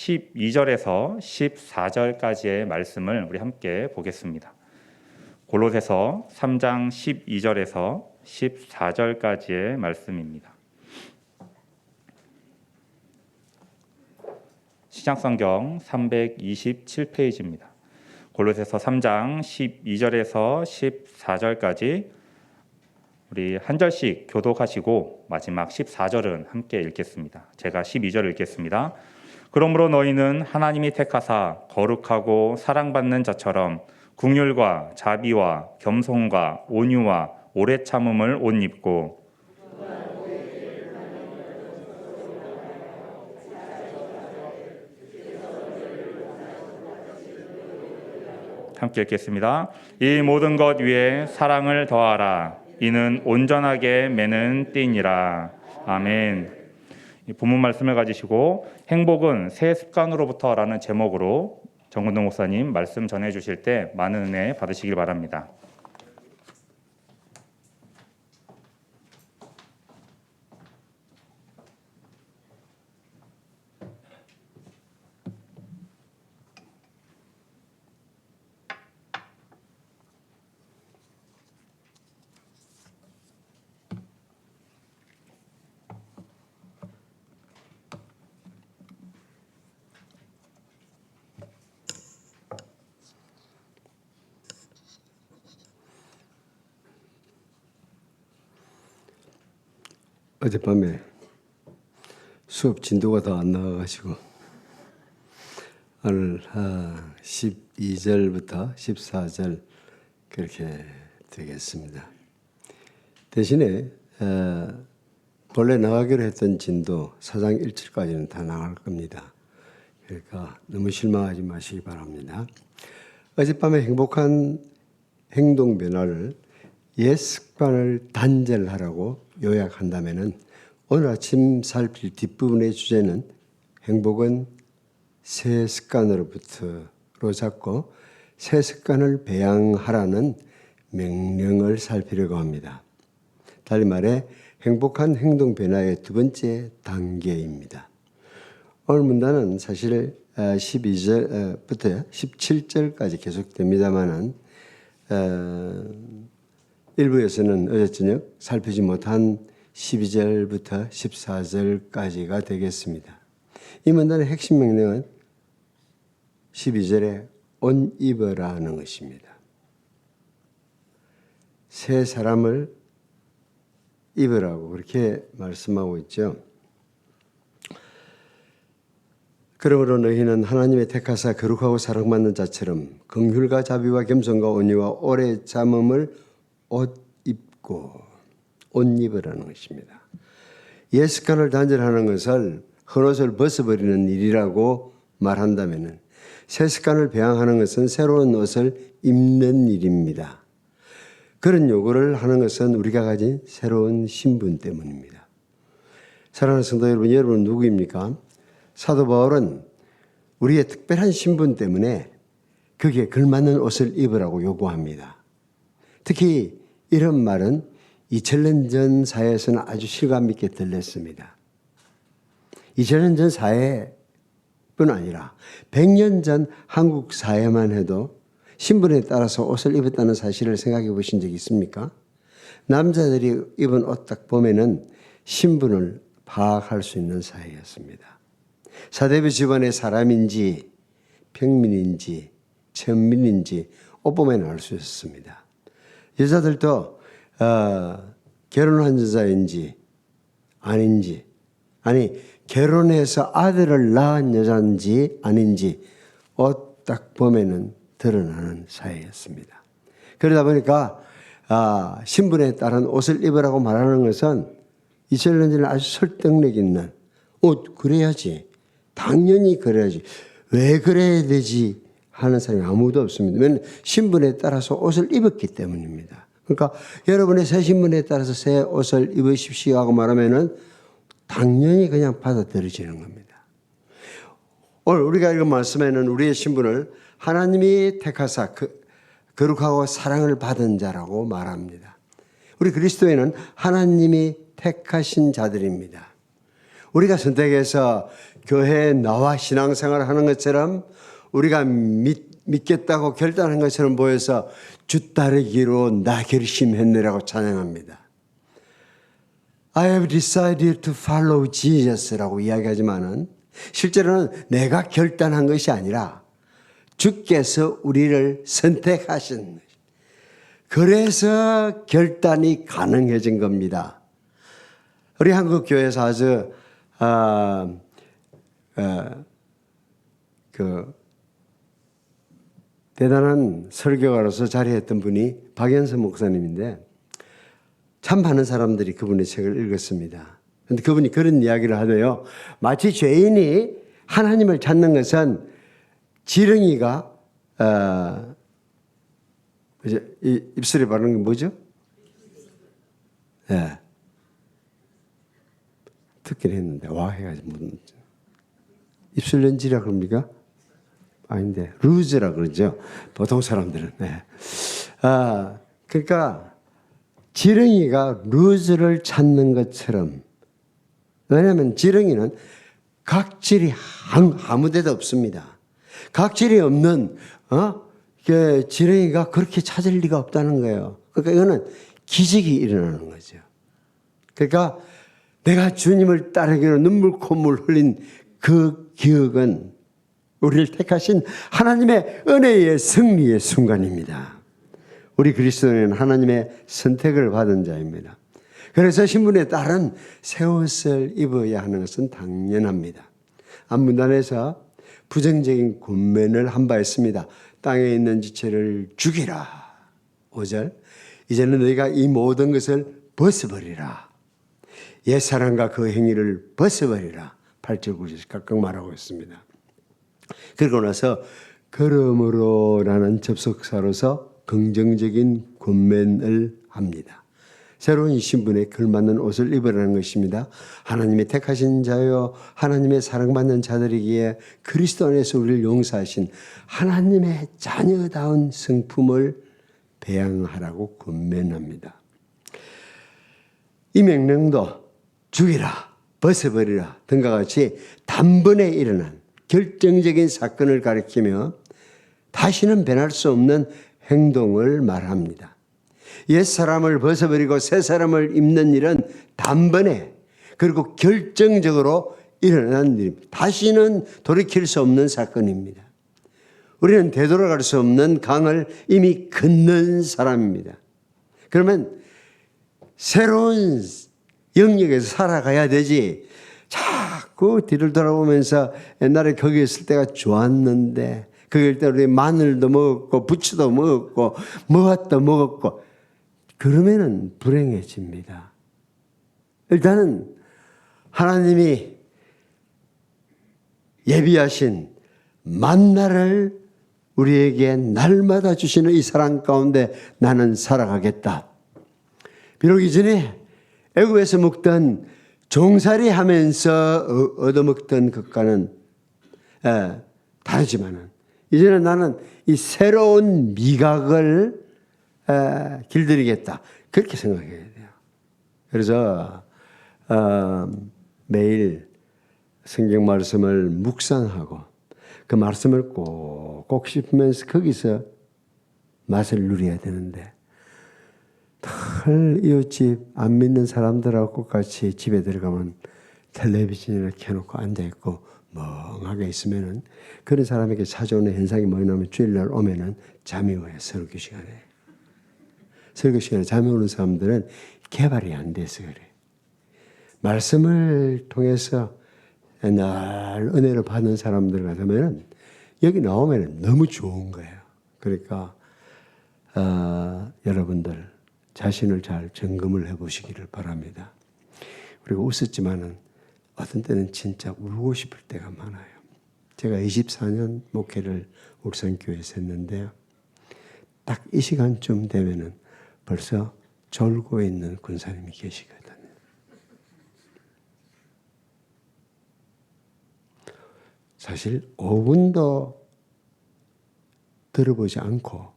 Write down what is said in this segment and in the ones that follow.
12절에서 14절까지의 말씀을 우리 함께 보겠습니다. 골로새서 3장 12절에서 14절까지의 말씀입니다. 신약성경 327페이지입니다. 골로새서 3장 12절에서 14절까지 우리 한 절씩 교독하시고 마지막 14절은 함께 읽겠습니다. 제가 12절을 읽겠습니다. 그러므로 너희는 하나님이 택하사 거룩하고 사랑받는 자처럼 긍휼과 자비와 겸손과 온유와 오래 참음을 옷 입고 함께 읽겠습니다. 이 모든 것 위에 사랑을 더하라. 이는 온전하게 매는 띠니라. 아멘. 이 본문 말씀을 가지시고 행복은 새 습관으로부터라는 제목으로 정근동 목사님 말씀 전해 주실 때 많은 은혜 받으시길 바랍니다. 어젯밤에 수업 진도가 더 안 나와가지고 오늘 12절부터 14절 그렇게 되겠습니다. 대신에 본래 나가기로 했던 진도 4장 1절까지는 다 나갈 겁니다. 그러니까 너무 실망하지 마시기 바랍니다. 어젯밤에 행복한 행동 변화를 옛 습관을 단절하라고 요약한다면은 오늘 아침 살필 뒷부분의 주제는 행복은 새 습관으로부터로 잡고 새 습관을 배양하라는 명령을 살피려고 합니다. 달리 말해 행복한 행동 변화의 두 번째 단계입니다. 오늘 문단은 사실 12절부터 17절까지 계속됩니다만은 일부에서는 어제 저녁 살피지 못한 12절부터 14절까지가 되겠습니다. 이 문단의 핵심 명령은 12절에 옷 입으라는 것입니다. 새 사람을 입으라고 그렇게 말씀하고 있죠. 그러므로 너희는 하나님의 택하사 거룩하고 사랑받는 자처럼 긍휼과 자비와 겸손과 온유와 오래 참음을 옷 입고 옷 입으라는 것입니다. 옛 습관을 단절하는 것을 헌옷을 벗어버리는 일이라고 말한다면 새 습관을 배양하는 것은 새로운 옷을 입는 일입니다. 그런 요구를 하는 것은 우리가 가진 새로운 신분 때문입니다. 사랑하는 성도 여러분, 여러분은 누구입니까? 사도 바울은 우리의 특별한 신분 때문에 거기에 걸맞는 옷을 입으라고 요구합니다. 특히 이런 말은 2000년 전 사회에서는 아주 실감 있게 들렸습니다. 2000년 전 사회뿐 아니라 100년 전 한국 사회만 해도 신분에 따라서 옷을 입었다는 사실을 생각해 보신 적이 있습니까? 남자들이 입은 옷 딱 보면은 신분을 파악할 수 있는 사회였습니다. 사대부 집안의 사람인지 평민인지 천민인지 옷 보면 알 수 있었습니다. 여자들도 결혼한 여자인지 아닌지, 아니 결혼해서 아들을 낳은 여자인지 아닌지 옷 딱 보면은 드러나는 사회였습니다. 그러다 보니까 신분에 따른 옷을 입으라고 말하는 것은 2000년 전에 아주 설득력 있는 그래야지, 당연히 그래야지, 왜 그래야 되지 하는 사람이 아무도 없습니다. 왜냐하면 신분에 따라서 옷을 입었기 때문입니다. 그러니까 여러분의 새 신분에 따라서 새 옷을 입으십시오 하고 말하면은 당연히 그냥 받아들여지는 겁니다. 오늘 우리가 읽은 말씀에는 우리의 신분을 하나님이 택하사 거룩하고 사랑을 받은 자라고 말합니다. 우리 그리스도인은 하나님이 택하신 자들입니다. 우리가 선택해서 교회에 나와 신앙생활을 하는 것처럼 우리가 믿겠다고 결단한 것처럼 보여서 주 따르기로 나 결심했네라고 찬양합니다. I have decided to follow Jesus라고 이야기하지만은 실제로는 내가 결단한 것이 아니라 주께서 우리를 선택하신, 그래서 결단이 가능해진 겁니다. 우리 한국 교회에서 아주 대단한 설교가로서 자리했던 분이 박연선 목사님인데 참 많은 사람들이 그분의 책을 읽었습니다. 그런데 그분이 그런 이야기를 하네요. 마치 죄인이 하나님을 찾는 것은 지렁이가 입술에 바르는 게 뭐죠? 네. 듣긴 했는데 와 해가지고 입술 렌즈라 그럽니까? 아닌데 루즈라 그러죠. 보통 사람들은. 네. 그러니까 지렁이가 루즈를 찾는 것처럼, 왜냐하면 지렁이는 각질이 아무데도 없습니다. 각질이 없는 지렁이가 그렇게 찾을 리가 없다는 거예요. 그러니까 이거는 기적이 일어나는 거죠. 그러니까 내가 주님을 따르기로 눈물 콧물 흘린 그 기억은 우리를 택하신 하나님의 은혜의 승리의 순간입니다. 우리 그리스도인은 하나님의 선택을 받은 자입니다. 그래서 신분에 따른 새 옷을 입어야 하는 것은 당연합니다. 앞문단에서 부정적인 권면을 한 바 있습니다. 땅에 있는 지체를 죽이라. 5절. 이제는 너희가 이 모든 것을 벗어버리라. 옛사람과 그 행위를 벗어버리라. 8절 9절 각각 말하고 있습니다. 그러고 나서 그러므로라는 접속사로서 긍정적인 권면을 합니다. 새로운 신분에 걸맞는 옷을 입으라는 것입니다. 하나님의 택하신 자요 하나님의 사랑받는 자들이기에 그리스도 안에서 우리를 용서하신 하나님의 자녀다운 성품을 배양하라고 권면합니다. 이 명령도 죽이라, 벗어버리라 등과 같이 단번에 일어난 결정적인 사건을 가리키며 다시는 변할 수 없는 행동을 말합니다. 옛사람을 벗어버리고 새사람을 입는 일은 단번에 그리고 결정적으로 일어난 일입니다. 다시는 돌이킬 수 없는 사건입니다. 우리는 되돌아갈 수 없는 강을 이미 건넌 사람입니다. 그러면 새로운 영역에서 살아가야 되지. 자꾸 뒤를 돌아보면서 옛날에 거기 있을 때가 좋았는데 거기 때 우리 마늘도 먹었고 부추도 먹었고 무엇도 먹었고 그러면은 불행해집니다. 일단은 하나님이 예비하신 만나를 우리에게 날마다 주시는 이 사랑 가운데 나는 살아가겠다. 비록 이전에 애굽에서 먹던 종살이 하면서 얻어먹던 것과는 다르지만은 이제는 나는 이 새로운 미각을 길들이겠다. 그렇게 생각해야 돼요. 그래서 매일 성경 말씀을 묵상하고 그 말씀을 꼭꼭 씹으면서 거기서 맛을 누려야 되는데 늘 이웃집 안 믿는 사람들하고 같이 집에 들어가면 텔레비전을 켜놓고 앉아있고 멍하게 있으면은 그런 사람에게 찾아오는 현상이 뭐냐면 주일날 오면은 잠이 와요. 설교 시간에. 설교 시간에 잠이 오는 사람들은 개발이 안 돼서 그래. 말씀을 통해서 날 은혜를 받는 사람들 같으면은 여기 나오면은 너무 좋은 거예요. 그러니까 여러분들 자신을 잘 점검을 해보시기를 바랍니다. 그리고 웃었지만은 어떤 때는 진짜 울고 싶을 때가 많아요. 제가 24년 목회를 울산교회에서 했는데요. 딱 이 시간쯤 되면은 벌써 졸고 있는 군사님이 계시거든요. 사실 5분도 들어보지 않고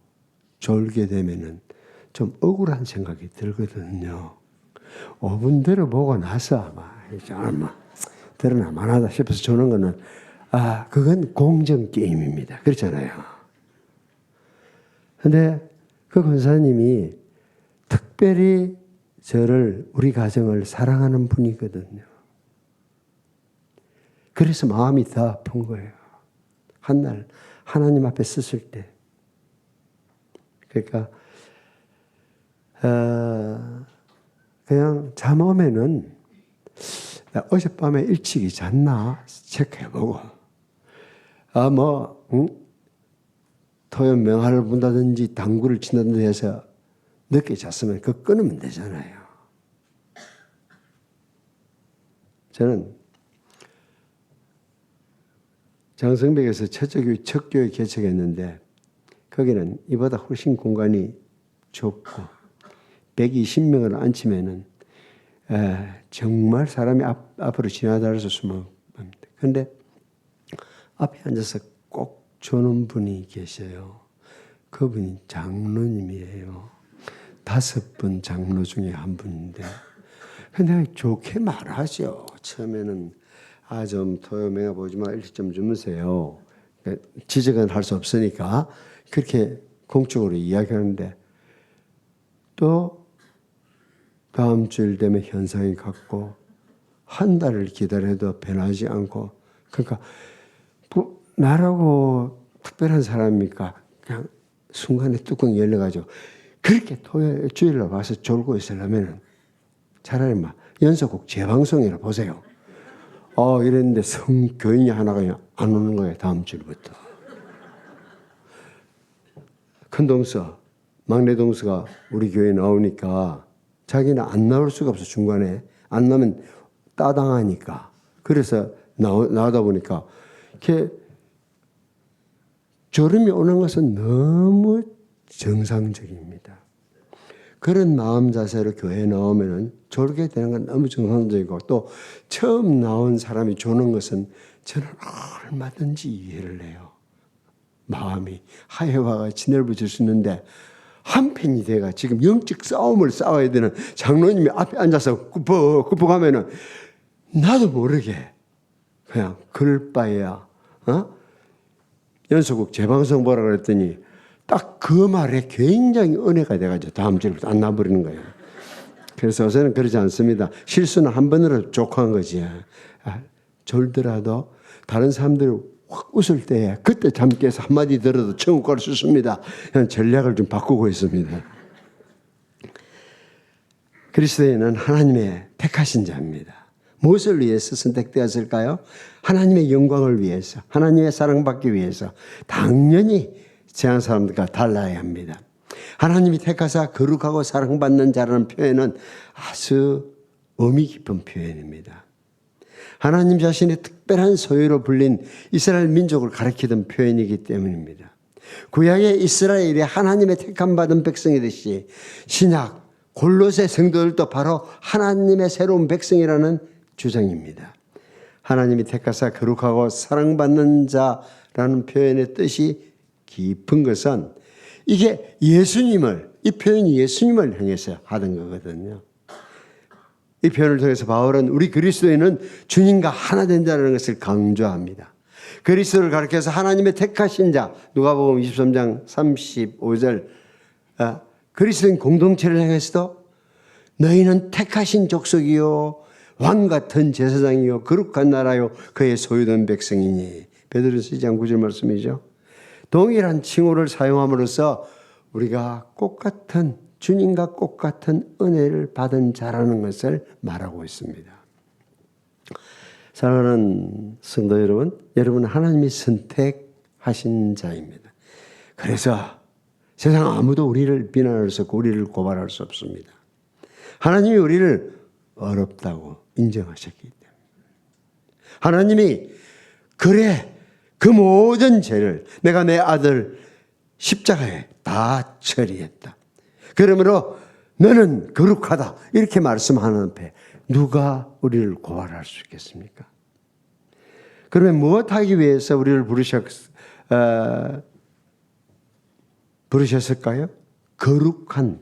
졸게 되면은 좀 억울한 생각이 들거든요. 5분 들어보고 나서 아마 드러나 만하다 싶어서 주는 거는 그건 공정 게임입니다. 그렇잖아요. 근데 그 권사님이 특별히 우리 가정을 사랑하는 분이거든요. 그래서 마음이 더 아픈 거예요. 한날 하나님 앞에 섰을 때. 그러니까 그냥 잠 오면은 어젯밤에 일찍이 잤나 체크해보고 토요 명화를 본다든지 당구를 친다든지 해서 늦게 잤으면 그거 끊으면 되잖아요. 저는 장성백에서 첫 교회 개척했는데 거기는 이보다 훨씬 공간이 좁고 120명을 앉히면은 정말 사람이 앞으로 지나다니면서 숨어갑니다. 그런데 앞에 앉아서 꼭 주는 분이 계셔요. 그분이 장로님이에요. 5분 장로 중에 한 분인데 근데 좋게 말하죠. 처음에는 좀 토요명화 보지 마 일찍 좀 주무세요. 지적은 할 수 없으니까 그렇게 공적으로 이야기하는데 또 다음 주일 되면 현상이 같고 한 달을 기다려도 변하지 않고 그러니까 나라고 특별한 사람입니까? 그냥 순간에 뚜껑이 열려가지고 그렇게 주일날 와서 졸고 있으려면 차라리 연속곡 재방송이라 보세요. 이랬는데 교인이 하나가 안 오는 거예요. 다음 주부터. 큰 동서, 막내 동서가 우리 교회에 나오니까 자기는 안 나올 수가 없어. 중간에 안 나면 따당하니까. 그래서 나오다 보니까 이렇게 졸음이 오는 것은 너무 정상적입니다. 그런 마음 자세로 교회에 나오면 졸게 되는 건 너무 정상적이고 또 처음 나온 사람이 조는 것은 저는 얼마든지 이해를 해요. 마음이 하해와 같이 넓어질 수 있는데 한편이 돼가 지금 영적 싸움을 싸워야 되는 장로님이 앞에 앉아서 굽어가면은 나도 모르게 그냥 그럴 바에야 연속국 재방송 보라 그랬더니 딱 그 말에 굉장히 은혜가 돼가지고 다음 주부터 안 나버리는 거예요. 그래서 저는 그러지 않습니다. 실수는 한 번으로 족한 거지. 졸더라도 다른 사람들이 확 웃을 때 그때 잠 깨서 한마디 들어도 천국 갈 수 있습니다. 그냥 전략을 좀 바꾸고 있습니다. 그리스도인은 하나님의 택하신 자입니다. 무엇을 위해서 선택되었을까요? 하나님의 영광을 위해서, 하나님의 사랑받기 위해서 당연히 세상 사람들과 달라야 합니다. 하나님이 택하사 거룩하고 사랑받는 자라는 표현은 아주 의미 깊은 표현입니다. 하나님 자신의 특별한 소유로 불린 이스라엘 민족을 가리키던 표현이기 때문입니다. 구약의 이스라엘이 하나님의 택함 받은 백성이듯이 신약 골로새 성도들도 바로 하나님의 새로운 백성이라는 주장입니다. 하나님이 택하사 거룩하고 사랑받는 자라는 표현의 뜻이 깊은 것은 이게 이 표현이 예수님을 향해서 하던 거거든요. 이 표현을 통해서 바울은 우리 그리스도인은 주님과 하나 된다는 것을 강조합니다. 그리스도를 가리켜서 하나님의 택하신 자, 누가복음 23장 35절 그리스도인 공동체를 향해서도 너희는 택하신 족속이요 왕 같은 제사장이요 거룩한 나라요 그의 소유된 백성이니 베드로서 2장 9절 말씀이죠. 동일한 칭호를 사용함으로써 우리가 주님과 똑같은 은혜를 받은 자라는 것을 말하고 있습니다. 사랑하는 성도 여러분, 여러분은 하나님이 선택하신 자입니다. 그래서 세상 아무도 우리를 비난할 수 없고 우리를 고발할 수 없습니다. 하나님이 우리를 어렵다고 인정하셨기 때문에 하나님이 그래 그 모든 죄를 내가 내 아들 십자가에 다 처리했다. 그러므로 너는 거룩하다. 이렇게 말씀하는 앞에 누가 우리를 고발할 수 있겠습니까? 그러면 무엇하기 위해서 우리를 부르셨을까요? 거룩한,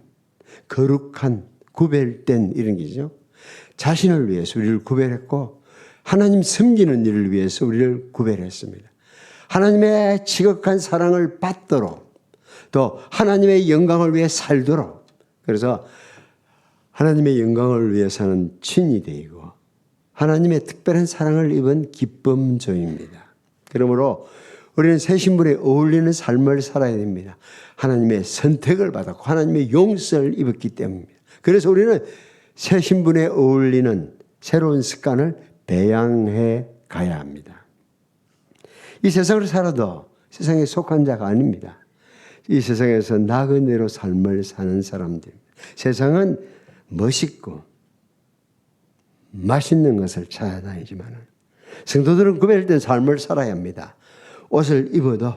구별된 이런 게죠. 자신을 위해서 우리를 구별했고 하나님 섬기는 일을 위해서 우리를 구별했습니다. 하나님의 지극한 사랑을 받도록 또 하나님의 영광을 위해 살도록 그래서 하나님의 영광을 위해 사는 친위대이고 하나님의 특별한 사랑을 입은 기쁨조입니다. 그러므로 우리는 새 신분에 어울리는 삶을 살아야 됩니다. 하나님의 선택을 받았고 하나님의 용서를 입었기 때문입니다. 그래서 우리는 새 신분에 어울리는 새로운 습관을 배양해 가야 합니다. 이 세상을 살아도 세상에 속한 자가 아닙니다. 이 세상에서 나그네로 삶을 사는 사람들입니다. 세상은 멋있고 맛있는 것을 찾아다니지만 성도들은 구별된 삶을 살아야 합니다. 옷을 입어도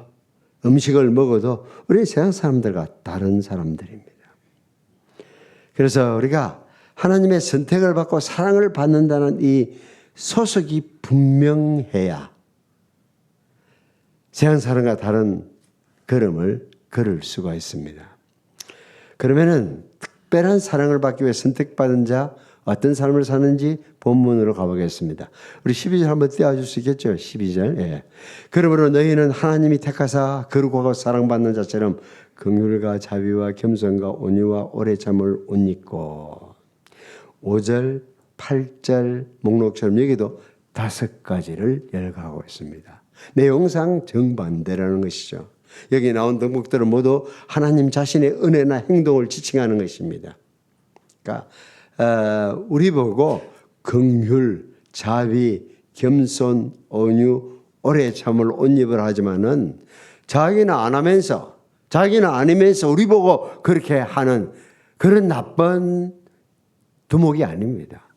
음식을 먹어도 우리 세상 사람들과 다른 사람들입니다. 그래서 우리가 하나님의 선택을 받고 사랑을 받는다는 이 소속이 분명해야 세상 사람과 다른 걸음을 걸을 수가 있습니다. 그러면은 특별한 사랑을 받기 위해 선택받은 자 어떤 삶을 사는지 본문으로 가보겠습니다. 우리 12절 한번 띄워줄 수 있겠죠? 12절. 예. 그러므로 너희는 하나님이 택하사 거룩하고 사랑받는 자처럼 긍휼과 자비와 겸손과 온유와 오래 참을 옷 입고 5절, 8절 목록처럼 여기도 5가지를 열거하고 있습니다. 내용상 정반대라는 것이죠. 여기 나온 덕목들은 모두 하나님 자신의 은혜나 행동을 지칭하는 것입니다. 그러니까 우리 보고 긍휼, 자비, 겸손, 온유, 오래 참을 옷 입을 하지만은 자기는 안 하면서 자기는 아니면서 우리 보고 그렇게 하는 그런 나쁜 두목이 아닙니다.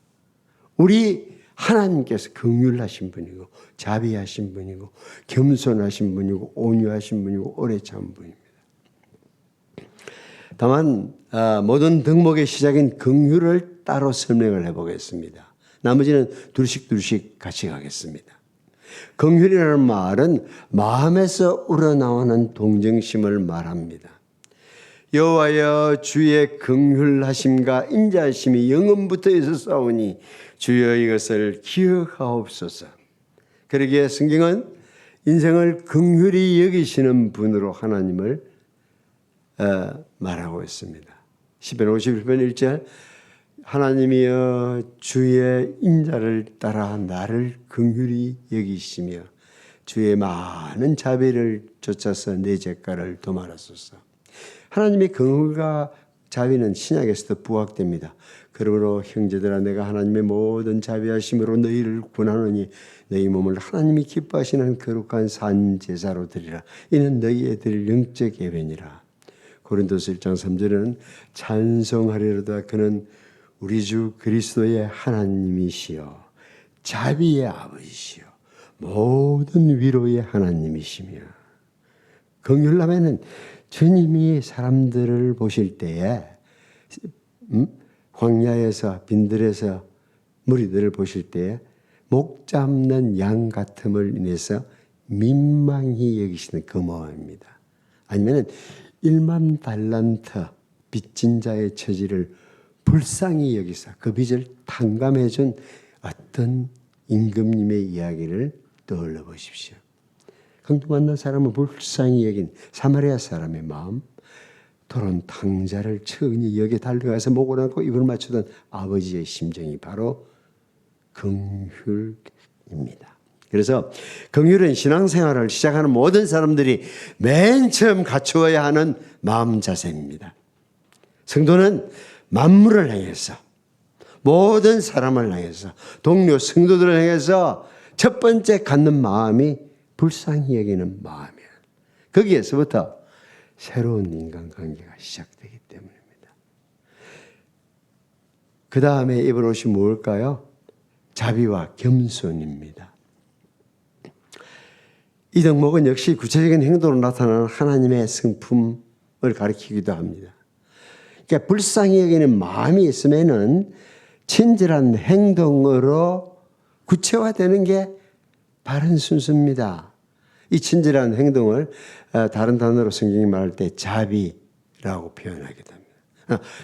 우리 하나님께서 긍휼하신 분이고 자비하신 분이고 겸손하신 분이고 온유하신 분이고 오래 참은 분입니다. 다만 모든 덕목의 시작인 긍휼을 따로 설명을 해보겠습니다. 나머지는 둘씩 같이 가겠습니다. 긍휼이라는 말은 마음에서 우러나오는 동정심을 말합니다. 여호와여 주의 긍휼하심과 인자하심이 영원부터 있었사오니 주여 이것을 기억하옵소서. 그러기에 성경은 인생을 긍휼히 여기시는 분으로 하나님을 말하고 있습니다. 시편 51편 1절 하나님이여 주의 인자를 따라 나를 긍휼히 여기시며 주의 많은 자비를 쫓아서 내 죄가를 도말하소서. 하나님의 긍휼과 자비는 신약에서도 부각됩니다. 그러므로 형제들아 내가 하나님의 모든 자비하심으로 너희를 구하노니 너희 몸을 하나님이 기뻐하시는 거룩한 산 제사로 드리라. 이는 너희의 드릴 영적 예배니라. 고린도서 1장 3절은 찬송하리로다 그는 우리 주 그리스도의 하나님이시여 자비의 아버지시여 모든 위로의 하나님이시며 긍휼하면은 주님이 사람들을 보실 때에 광야에서 빈들에서 무리들을 보실 때에 목 잡는 양 같음을 인해서 민망히 여기시는 그 마음입니다. 아니면은 1만 달란트 빚진 자의 처지를 불쌍히 여기사 그 빚을 탕감해 준 어떤 임금님의 이야기를 떠올려 보십시오. 강도 만난 사람은 불쌍히 여긴 사마리아 사람의 마음, 토론 탕자를 천히 여기에 달려가서 목을 안고 입을 맞추던 아버지의 심정이 바로 긍휼입니다. 그래서 긍휼은 신앙생활을 시작하는 모든 사람들이 맨 처음 갖추어야 하는 마음 자세입니다. 성도는 만물을 향해서 모든 사람을 향해서 동료 성도들을 향해서 첫 번째 갖는 마음이 불쌍히 여기는 마음이에요. 거기에서부터 새로운 인간관계가 시작되기 때문입니다. 그 다음에 입을 옷이 뭘까요? 자비와 겸손입니다. 이 덕목은 역시 구체적인 행동으로 나타나는 하나님의 성품을 가리키기도 합니다. 그러니까 불쌍히 여기는 마음이 있으면은 친절한 행동으로 구체화되는 게 바른 순서입니다. 이 친절한 행동을 다른 단어로 성경이 말할 때 자비라고 표현하게 됩니다.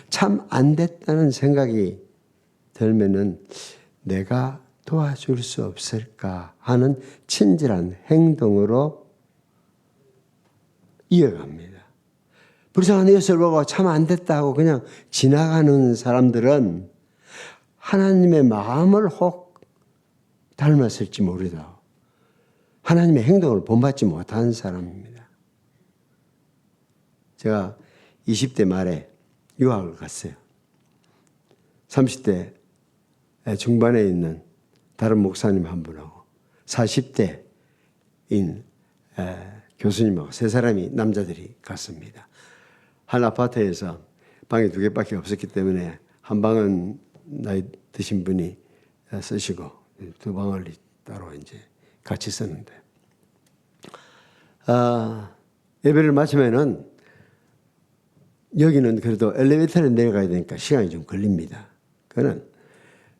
참 안 됐다는 생각이 들면은 내가 도와줄 수 없을까 하는 친절한 행동으로 이어갑니다. 불쌍한 이웃을 보고 참 안 됐다고 그냥 지나가는 사람들은 하나님의 마음을 혹 닮았을지 모르도 하나님의 행동을 본받지 못한 사람입니다. 제가 20대 말에 유학을 갔어요. 30대 중반에 있는 다른 목사님 한 분하고 40대인 교수님하고 세 사람이 남자들이 갔습니다. 한 아파트에서 방이 2개밖에 없었기 때문에 한 방은 나이 드신 분이 쓰시고 2방을 따로 이제 같이 썼는데 예배를 마치면은 여기는 그래도 엘리베이터를 내려가야 되니까 시간이 좀 걸립니다. 그는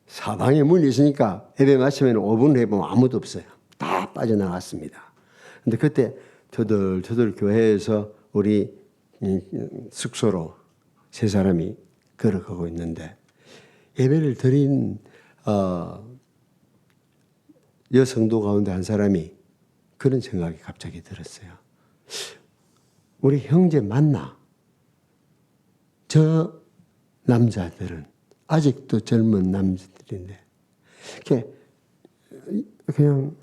사방에 문이 있으니까 예배 마치면 5분 후에 보면 아무도 없어요. 다 빠져나갔습니다. 근데 그때 터덜터덜 교회에서 우리 숙소로 세 사람이 걸어가고 있는데 예배를 드린 여성도 가운데 한 사람이 그런 생각이 갑자기 들었어요. 우리 형제 맞나? 저 남자들은 아직도 젊은 남자들인데 그냥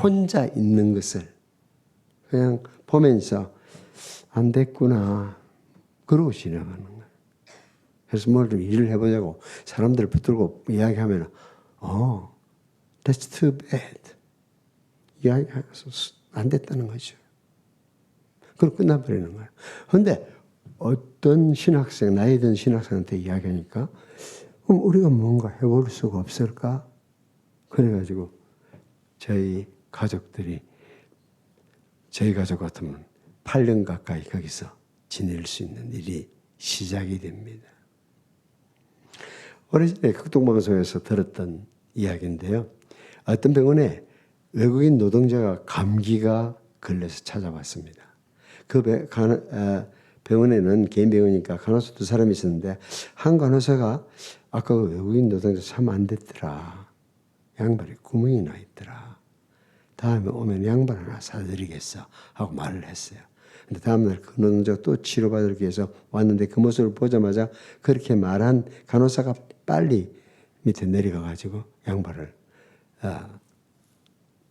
혼자 있는 것을 그냥 보면서 안 됐구나 그러고 지나가는 거예요. 그래서 뭘 좀 일을 해보자고 사람들을 붙들고 이야기하면 that's too bad 이야기해서 안 됐다는 거죠. 그럼 끝나버리는 거예요. 그런데 어떤 신학생, 나이 든 신학생한테 이야기하니까 그럼 우리가 뭔가 해볼 수가 없을까? 그래가지고 저희 가족 같으면 8년 가까이 거기서 지낼 수 있는 일이 시작이 됩니다. 오래전에 극동방송에서 들었던 이야기인데요. 어떤 병원에 외국인 노동자가 감기가 걸려서 찾아왔습니다. 그 병원에는 개인 병원이니까 간호사 2사람이 있었는데 한 간호사가 아까 그 외국인 노동자 참 안 됐더라. 양발에 구멍이 나 있더라. 다음에 오면 양발 하나 사드리겠어 하고 말을 했어요. 근데 다음날 그 노동자가 또 치료받기 위해서 왔는데 그 모습을 보자마자 그렇게 말한 간호사가 빨리 밑에 내려가가지고 양발을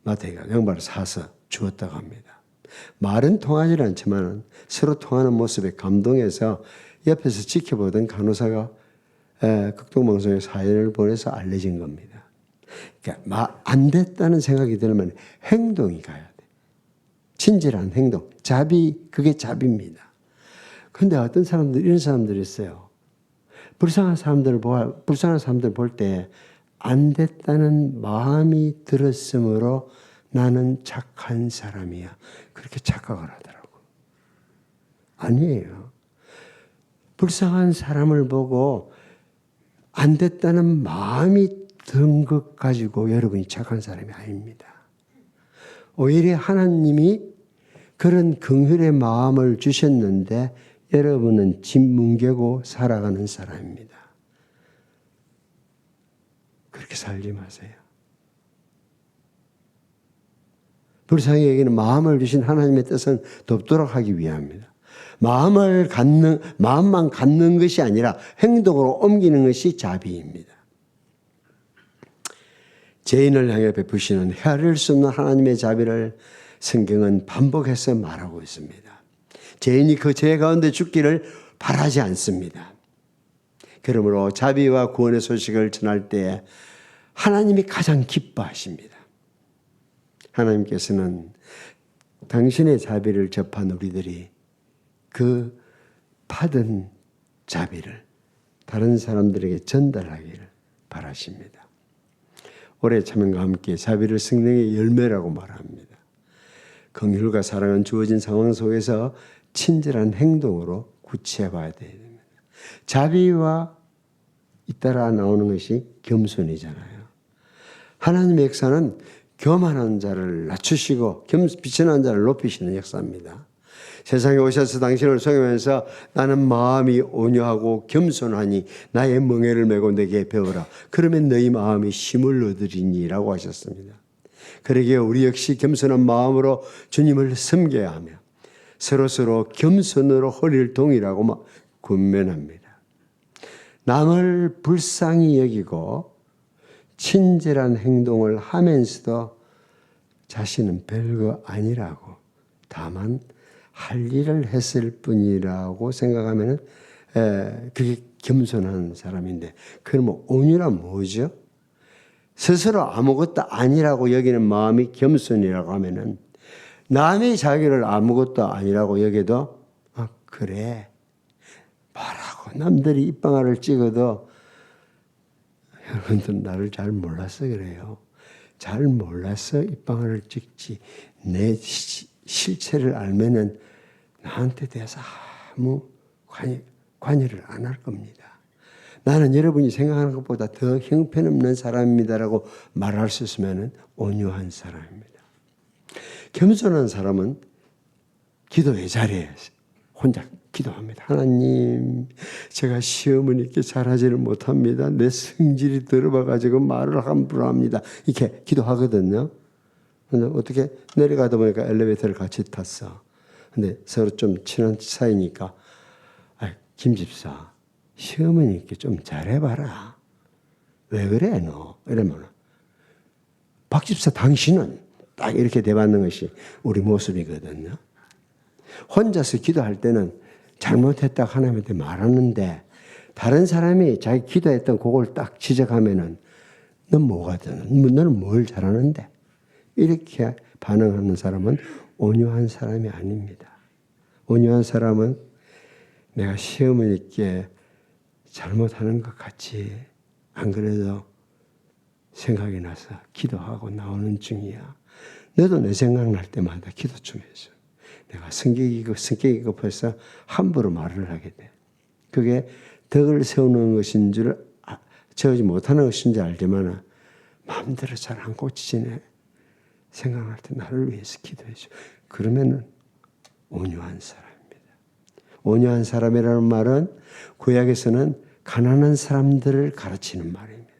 마트에 가 양발을 사서 주었다고 합니다. 말은 통하지 않지만 서로 통하는 모습에 감동해서 옆에서 지켜보던 간호사가 극동방송에 사연을 보내서 알려진 겁니다. 그러니까 안 됐다는 생각이 들면 행동이 가야 돼. 친절한 행동, 그게 자비입니다. 그런데 어떤 사람들, 이런 사람들이 있어요. 불쌍한 사람들 볼 때 안 됐다는 마음이 들었으므로 나는 착한 사람이야. 그렇게 착각을 하더라고. 아니에요. 불쌍한 사람을 보고 안 됐다는 마음이 든 것 가지고 여러분이 착한 사람이 아닙니다. 오히려 하나님이 그런 긍휼의 마음을 주셨는데 여러분은 집 뭉개고 살아가는 사람입니다. 그렇게 살지 마세요. 불쌍히에게는 마음을 주신 하나님의 뜻은 돕도록 하기 위함입니다. 마음만 갖는 것이 아니라 행동으로 옮기는 것이 자비입니다. 죄인을 향해 베푸시는 헤아릴 수 없는 하나님의 자비를 성경은 반복해서 말하고 있습니다. 죄인이 그 죄 가운데 죽기를 바라지 않습니다. 그러므로 자비와 구원의 소식을 전할 때 하나님이 가장 기뻐하십니다. 하나님께서는 당신의 자비를 접한 우리들이 그 받은 자비를 다른 사람들에게 전달하기를 바라십니다. 올해 참여과 함께 자비를 성령의 열매라고 말합니다. 긍휼과 사랑은 주어진 상황 속에서 친절한 행동으로 구체화해야 됩니다. 자비와 잇따라 나오는 것이 겸손이잖아요. 하나님의 역사는 교만한 자를 낮추시고 비천한 자를 높이시는 역사입니다. 세상에 오셔서 당신을 속이면서 나는 마음이 온유하고 겸손하니 나의 멍에를 메고 내게 배우라. 그러면 너희 마음이 힘을 얻으리니라고 하셨습니다. 그러기에 우리 역시 겸손한 마음으로 주님을 섬겨야 하며 서로서로 겸손으로 허리를 동이라고 권면합니다. 남을 불쌍히 여기고 친절한 행동을 하면서도 자신은 별거 아니라고, 다만 할 일을 했을 뿐이라고 생각하면 그게 겸손한 사람인데, 그럼 온유란 뭐죠? 스스로 아무것도 아니라고 여기는 마음이 겸손이라고 하면은 남이 자기를 아무것도 아니라고 여겨도 그래 뭐라고 남들이 입방아를 찍어도 여러분들 나를 잘 몰라서 그래요. 잘 몰라서 입방아를 찍지 내 실체를 알면은 나한테 대해서 아무 관여를 안 할 겁니다. 나는 여러분이 생각하는 것보다 더 형편없는 사람입니다라고 말할 수 있으면 온유한 사람입니다. 겸손한 사람은 기도의 자리에 혼자 기도합니다. 하나님, 제가 시험은 이렇게 잘하지를 못합니다. 내 성질이 들어봐가지고 말을 함부로 합니다. 이렇게 기도하거든요. 근데 어떻게 내려가다 보니까 엘리베이터를 같이 탔어. 근데 서로 좀 친한 사이니까, 김 집사, 시험은 이렇게 좀 잘해봐라. 왜 그래 너? 이러면 박 집사 당신은 딱 이렇게 대받는 것이 우리 모습이거든요. 혼자서 기도할 때는 잘못했다 하나님한테 말하는데 다른 사람이 자기 기도했던 그걸 딱 지적하면은 넌 뭐가 되는? 너는 뭘 잘하는데? 이렇게 반응하는 사람은 온유한 사람이 아닙니다. 온유한 사람은 내가 시험을 이렇게 잘못하는 것 같지 안 그래도 생각이 나서 기도하고 나오는 중이야. 너도 내 생각날 때마다 기도 좀 해줘. 내가 성격이 급해서 함부로 말을 하게 돼. 그게 덕을 세우는 것인 줄 세우지 못하는 것인 줄 알지만 마음대로 잘 안 고치지네. 생각할 때 나를 위해서 기도해 줘. 그러면은 온유한 사람입니다. 온유한 사람이라는 말은 구약에서는 가난한 사람들을 가르치는 말입니다.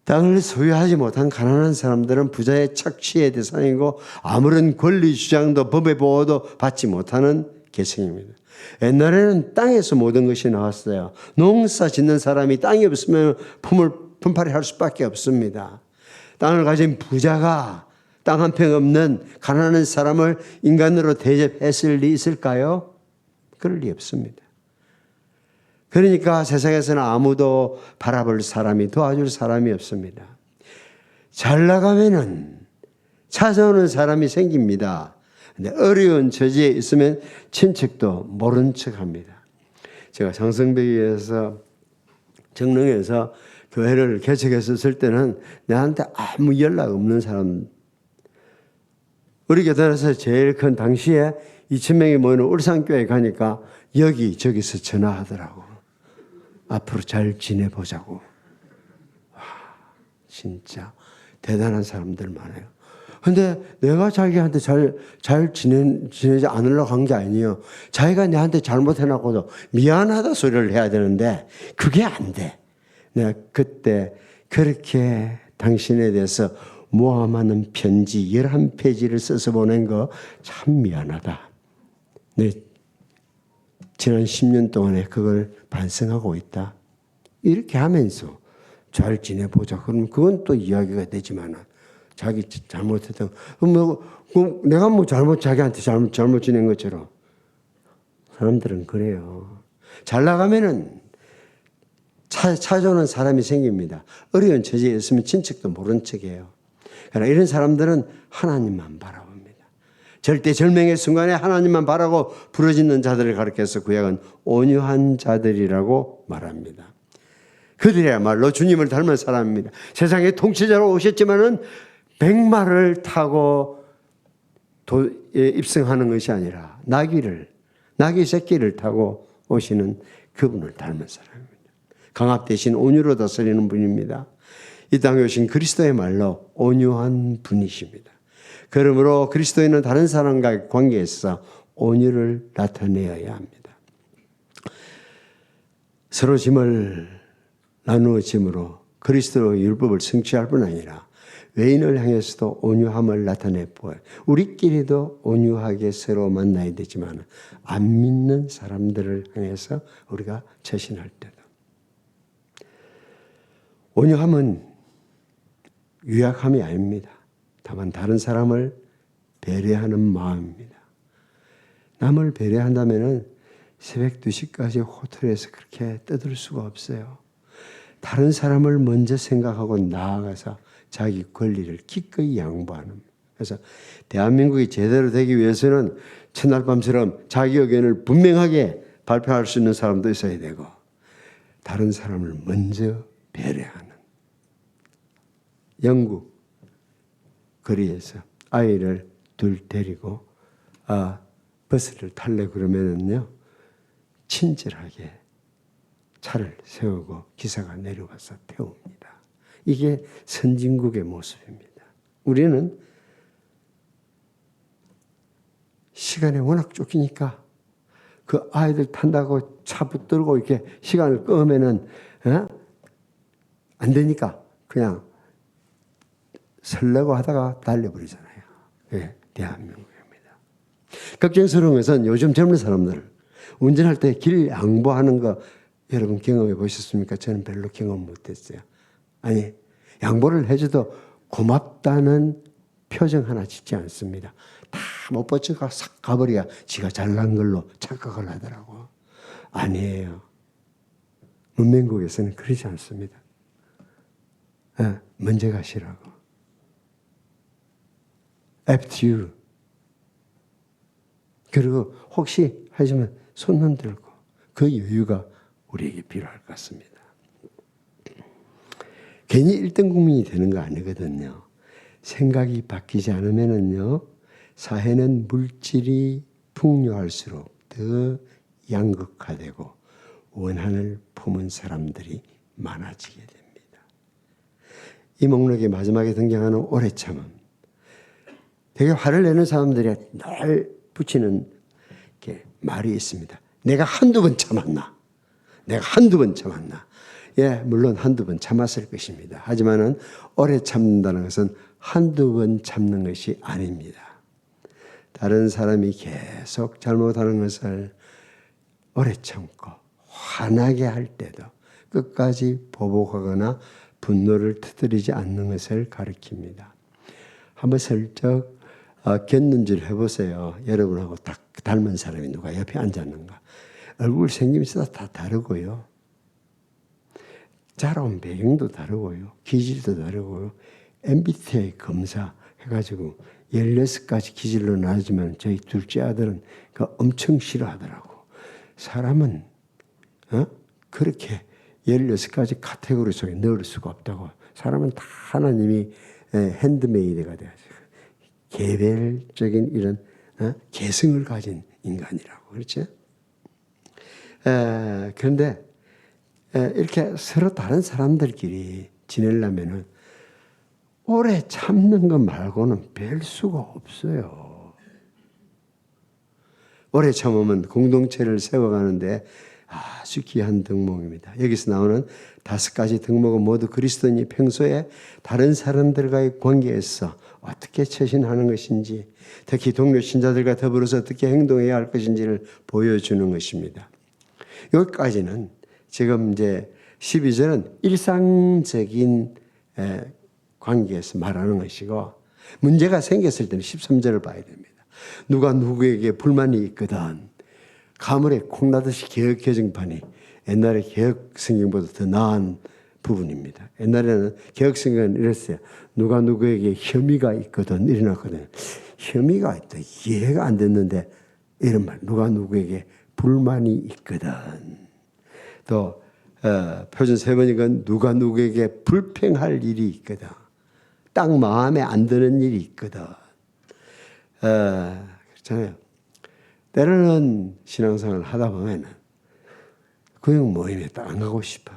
땅을 소유하지 못한 가난한 사람들은 부자의 착취의 대상이고 아무런 권리 주장도 법의 보호도 받지 못하는 계층입니다. 옛날에는 땅에서 모든 것이 나왔어요. 농사 짓는 사람이 땅이 없으면 품팔이 할 수밖에 없습니다. 땅을 가진 부자가 땅 한 평 없는 가난한 사람을 인간으로 대접했을 리 있을까요? 그럴 리 없습니다. 그러니까 세상에서는 아무도 바라볼 사람이, 도와줄 사람이 없습니다. 잘 나가면은 찾아오는 사람이 생깁니다. 근데 어려운 처지에 있으면 친척도 모른 척 합니다. 제가 장성백에서 정릉에서 교회를 개척했었을 때는 나한테 아무 연락 없는 사람, 우리 교단에서 제일 큰 당시에 2,000명이 모이는 울산교회 가니까 여기저기서 전화하더라고. 앞으로 잘 지내보자고. 와, 진짜 대단한 사람들 많아요. 근데 내가 자기한테 잘 지내지 않으려고 한 게 아니에요. 자기가 내한테 잘못해놓고도 미안하다 소리를 해야 되는데 그게 안 돼. 내가 그때 그렇게 당신에 대해서 모함하는 편지 11페이지를 써서 보낸 거 참 미안하다. 내 지난 10년 동안에 그걸 반성하고 있다. 이렇게 하면서 잘 지내보자. 그러면 그건 또 이야기가 되지만 자기 잘못했던 내가 자기한테 잘못 지낸 것처럼 사람들은 그래요. 잘 나가면은 찾아오는 사람이 생깁니다. 어려운 처지에 있으면 친척도 모른 척해요. 그러나 이런 사람들은 하나님만 바라봅니다. 절대 절명의 순간에 하나님만 바라고 부르짖는 자들을 가리켜서 구약은 온유한 자들이라고 말합니다. 그들이야말로 주님을 닮은 사람입니다. 세상의 통치자로 오셨지만은 백마를 타고 입성하는 것이 아니라 나귀 새끼를 타고 오시는 그분을 닮은 사람입니다. 강압 대신 온유로 다스리는 분입니다. 이 땅에 오신 그리스도의 말로 온유한 분이십니다. 그러므로 그리스도인은 다른 사람과의 관계에서 온유를 나타내어야 합니다. 서로 짐을 나누어 짐으로 그리스도의 율법을 성취할 뿐 아니라 외인을 향해서도 온유함을 나타내 보여요. 우리끼리도 온유하게 서로 만나야 되지만 안 믿는 사람들을 향해서 우리가 처신할 때도 온유함은 유약함이 아닙니다. 다만 다른 사람을 배려하는 마음입니다. 남을 배려한다면 새벽 2시까지 호텔에서 그렇게 떠들 수가 없어요. 다른 사람을 먼저 생각하고 나아가서 자기 권리를 기꺼이 양보하는. 그래서 대한민국이 제대로 되기 위해서는 첫날 밤처럼 자기 의견을 분명하게 발표할 수 있는 사람도 있어야 되고 다른 사람을 먼저 배려하는. 영국 거리에서 아이를 둘 데리고 버스를 탈래 그러면은요 친절하게 차를 세우고 기사가 내려와서 태웁니다. 이게 선진국의 모습입니다. 우리는 시간에 워낙 쫓기니까 그 아이들 탄다고 차 붙들고 이렇게 시간을 끄면은 안 되니까 그냥 설레고 하다가 달려버리잖아요. 예, 대한민국입니다. 걱정스러운 것은 요즘 젊은 사람들 운전할 때 길 양보하는 거 여러분 경험해 보셨습니까? 저는 별로 경험 못했어요. 아니 양보를 해줘도 고맙다는 표정 하나 짓지 않습니다. 다 못 버텨가 싹 가버려야 지가 잘난 걸로 착각을 하더라고. 아니에요. 문명국에서는 그러지 않습니다. 먼저 가시라고. After you. 그리고 혹시 하지만 손 흔들고 그 여유가 우리에게 필요할 것 같습니다. 괜히 1등 국민이 되는 거 아니거든요. 생각이 바뀌지 않으면은요, 사회는 물질이 풍요할수록 더 양극화되고 원한을 품은 사람들이 많아지게 됩니다. 이 목록의 마지막에 등장하는 오래 참음. 되게 화를 내는 사람들이 늘 붙이는 말이 있습니다. 내가 한두 번 참았나? 내가 한두 번 참았나? 예, 물론 한두 번 참았을 것입니다. 하지만은 오래 참는다는 것은 한두 번 참는 것이 아닙니다. 다른 사람이 계속 잘못하는 것을 오래 참고 화나게 할 때도 끝까지 보복하거나 분노를 터뜨리지 않는 것을 가리킵니다. 한번 슬쩍 곁눈질 해보세요. 여러분하고 딱 닮은 사람이 누가 옆에 앉았는가. 얼굴 생김새도 다 다르고요. 자라온 배경도 다르고요. 기질도 다르고요. MBTI 검사 해가지고 16가지 기질로 나누지만 저희 둘째 아들은 엄청 싫어하더라고. 사람은 그렇게 16가지 카테고리 속에 넣을 수가 없다고. 사람은 다 하나님이 핸드메이드가 돼가지고 개별적인 이런 개성을 가진 인간이라고. 그렇죠? 그런데 이렇게 서로 다른 사람들끼리 지내려면은 오래 참는 것 말고는 별 수가 없어요. 오래 참으면 공동체를 세워가는데 아주 귀한 덕목입니다. 여기서 나오는 5가지 덕목은 모두 그리스도인이 평소에 다른 사람들과의 관계에서 어떻게 처신하는 것인지, 특히 동료 신자들과 더불어서 어떻게 행동해야 할 것인지를 보여주는 것입니다. 여기까지는 지금 이제 12절은 일상적인 관계에서 말하는 것이고, 문제가 생겼을 때는 13절을 봐야 됩니다. 누가 누구에게 불만이 있거든 가물에 콩나듯이 개혁 개정판이 옛날에 개혁 성경보다 더 나은 부분입니다. 옛날에는 개혁 성경은 이랬어요. 누가 누구에게 혐의가 있거든 이래놨거든요. 혐의가 있다. 이해가 안 됐는데 이런 말. 누가 누구에게 불만이 있거든. 또 표준 3번이건 누가 누구에게 불평할 일이 있거든. 딱 마음에 안 드는 일이 있거든. 그렇잖아요. 때로는 신앙생활을 하다 보면은 구역 모임에 딱 안 가고 싶어.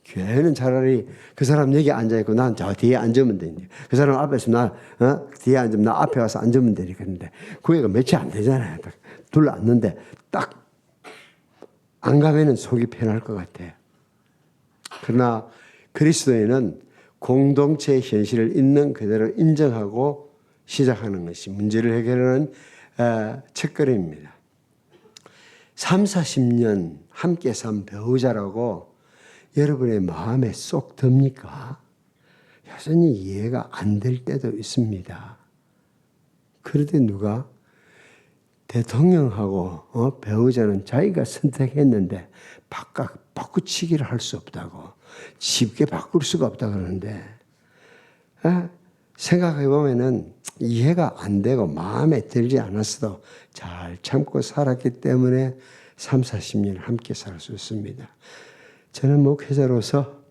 교회는 차라리 그 사람 여기 앉아있고 난 저 뒤에 앉으면 되니. 그 사람 앞에서 나 뒤에 앉으면 나 앞에 와서 앉으면 되니까. 근데 교회가 며칠 안 되잖아요. 딱 둘러앉는데 딱 안 가면은 속이 편할 것 같아요. 그러나 그리스도인은 공동체의 현실을 있는 그대로 인정하고 시작하는 것이 문제를 해결하는 첫걸음입니다. 3, 40년 함께 산 배우자라고 여러분의 마음에 쏙 듭니까? 여전히 이해가 안 될 때도 있습니다. 그런데 누가 대통령하고 배우자는 자기가 선택했는데 바꾸치기를 할 수 없다고, 쉽게 바꿀 수가 없다고 그러는데 생각해 보면은 이해가 안 되고 마음에 들지 않았어도 잘 참고 살았기 때문에 3, 40년 함께 살 수 있습니다. 저는 목회자로서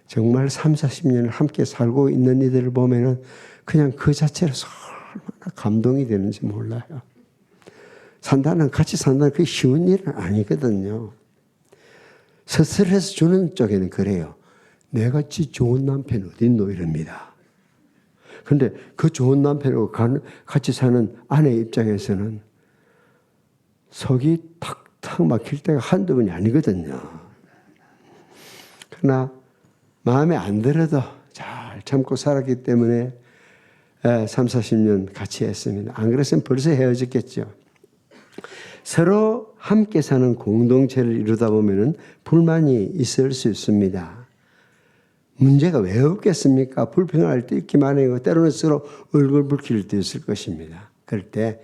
정말 3, 40년을 함께 살고 있는 이들을 보면은 그냥 그 자체로서 얼마나 감동이 되는지 몰라요. 같이 산다는 그게 쉬운 일은 아니거든요. 스트레스 주는 쪽에는 그래요. 내같이 좋은 남편 어딨노 이럽니다. 그런데 그 좋은 남편하고 같이 사는 아내 입장에서는 속이 탁탁 막힐 때가 한두 번이 아니거든요. 그러나 마음에 안 들어도 잘 참고 살았기 때문에 3, 40년 같이 했습니다. 안 그랬으면 벌써 헤어졌겠죠. 서로 함께 사는 공동체를 이루다 보면 불만이 있을 수 있습니다. 문제가 왜 없겠습니까? 불평할 때 있기만 해요. 때로는 서로 얼굴 붉힐 때 있을 것입니다. 그럴 때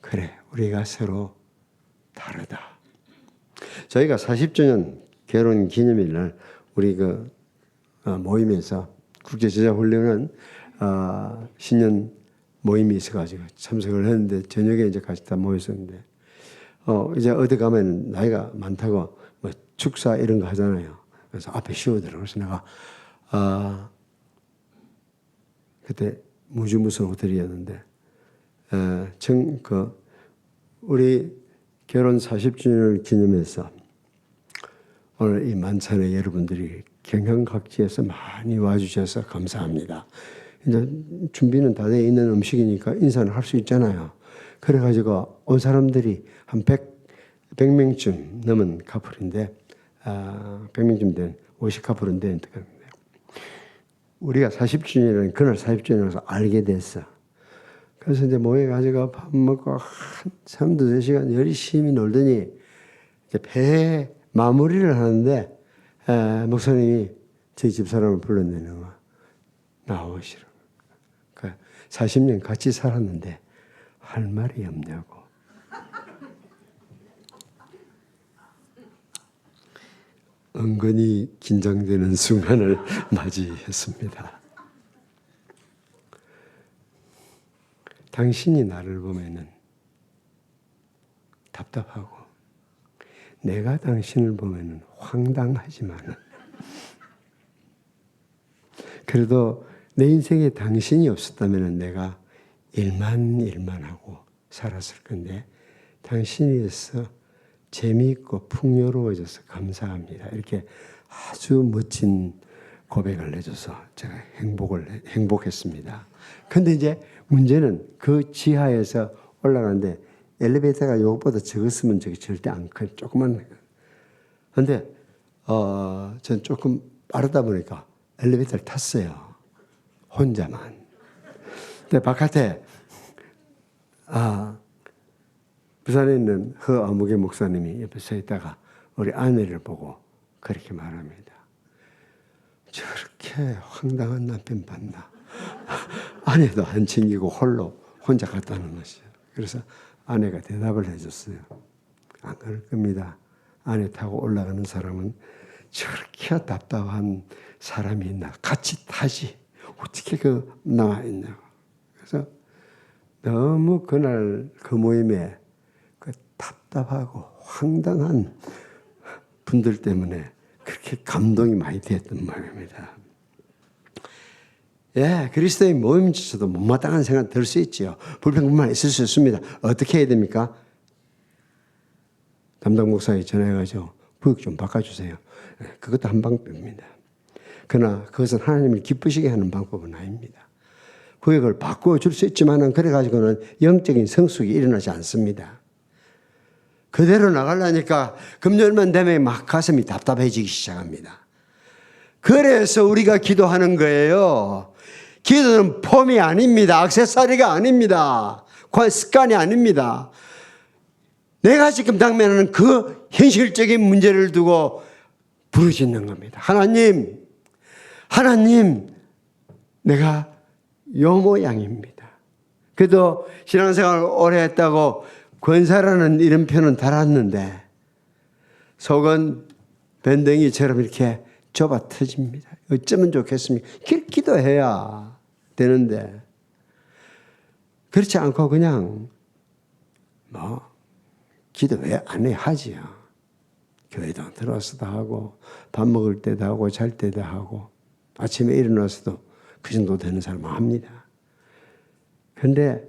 그래 우리가 서로 다르다. 저희가 40주년 결혼 기념일 날 우리 그 모임에서 국제제자훈련은 신년 모임이 있어가지고 참석을 했는데 저녁에 이제 같이 다 모였었는데 이제 어디 가면 나이가 많다고 뭐 축사 이런 거 하잖아요. 그래서 앞에 쉬어들어. 그래서 내가 그때 무주무선 호텔이었는데 우리 결혼 40주년을 기념해서 오늘 이 만찬에 여러분들이 경향 각지에서 많이 와주셔서 감사합니다. 이제 준비는 다 되어 있는 음식이니까 인사는 할 수 있잖아요. 그래가지고 온 사람들이 한 100명쯤 넘은 커플인데 100명쯤 된 50커플인데 우리가 40주년이라는 그날 40주년이라서 알게 됐어. 그래서 이제 모여가지고 밥 먹고 한참 2시간 열심히 놀더니 이제 배 마무리를 하는데 목사님이 저희 집사람을 불러내는 거 나오시라고. 40년 같이 살았는데 할 말이 없냐고. 은근히 긴장되는 순간을 맞이했습니다. 당신이 나를 보면은 답답하고 내가 당신을 보면은 황당하지만은 그래도 내 인생에 당신이 없었다면 내가 일만 하고 살았을 건데 당신이 있어 재미있고 풍요로워져서 감사합니다. 이렇게 아주 멋진 고백을 해줘서 제가 행복했습니다. 근데 이제 문제는 그 지하에서 올라가는데 엘리베이터가 요것보다 적었으면 저기 절대 안 큰 조그만. 근데 전 조금 빠르다 보니까 엘리베이터를 탔어요. 혼자만. 근데 바깥에 부산에 있는 허아무개 목사님이 옆에 서 있다가 우리 아내를 보고 그렇게 말합니다. 저렇게 황당한 남편 봤나? 아내도 안 챙기고 홀로 혼자 갔다는 것이에요. 그래서 아내가 대답을 해줬어요. 안 그럴 겁니다. 아내 타고 올라가는 사람은 저렇게 답답한 사람이 있나? 같이 타지. 어떻게 나와 있냐고. 그래서 너무 그날 그 모임에 그 답답하고 황당한 분들 때문에 그렇게 감동이 많이 되었던 모임입니다. 예, 그리스도의 모임조차도 못마땅한 생각 들 수 있죠. 불평분만 있을 수 있습니다. 어떻게 해야 됩니까? 담당 목사에 전화해가지고 구역 좀 바꿔주세요. 그것도 한 방법입니다. 그러나 그것은 하나님을 기쁘시게 하는 방법은 아닙니다. 구역을 바꾸어 줄 수 있지만은 그래가지고는 영적인 성숙이 일어나지 않습니다. 그대로 나가려니까 금년만 되면 막 가슴이 답답해지기 시작합니다. 그래서 우리가 기도하는 거예요. 기도는 폼이 아닙니다. 액세서리가 아닙니다. 습관이 아닙니다. 내가 지금 당면하는 그 현실적인 문제를 두고 부르짖는 겁니다. 하나님, 내가 요 모양입니다. 그래도 신앙생활을 오래 했다고 권사라는 이름표는 달았는데 속은 밴댕이처럼 이렇게 좁아 터집니다. 어쩌면 좋겠습니까? 기도해야 되는데 그렇지 않고 그냥 기도 왜 안 해? 하지요. 교회도 들어와서도 하고 밥 먹을 때도 하고 잘 때도 하고 아침에 일어나서도 그 정도 되는 사람은 합니다. 그런데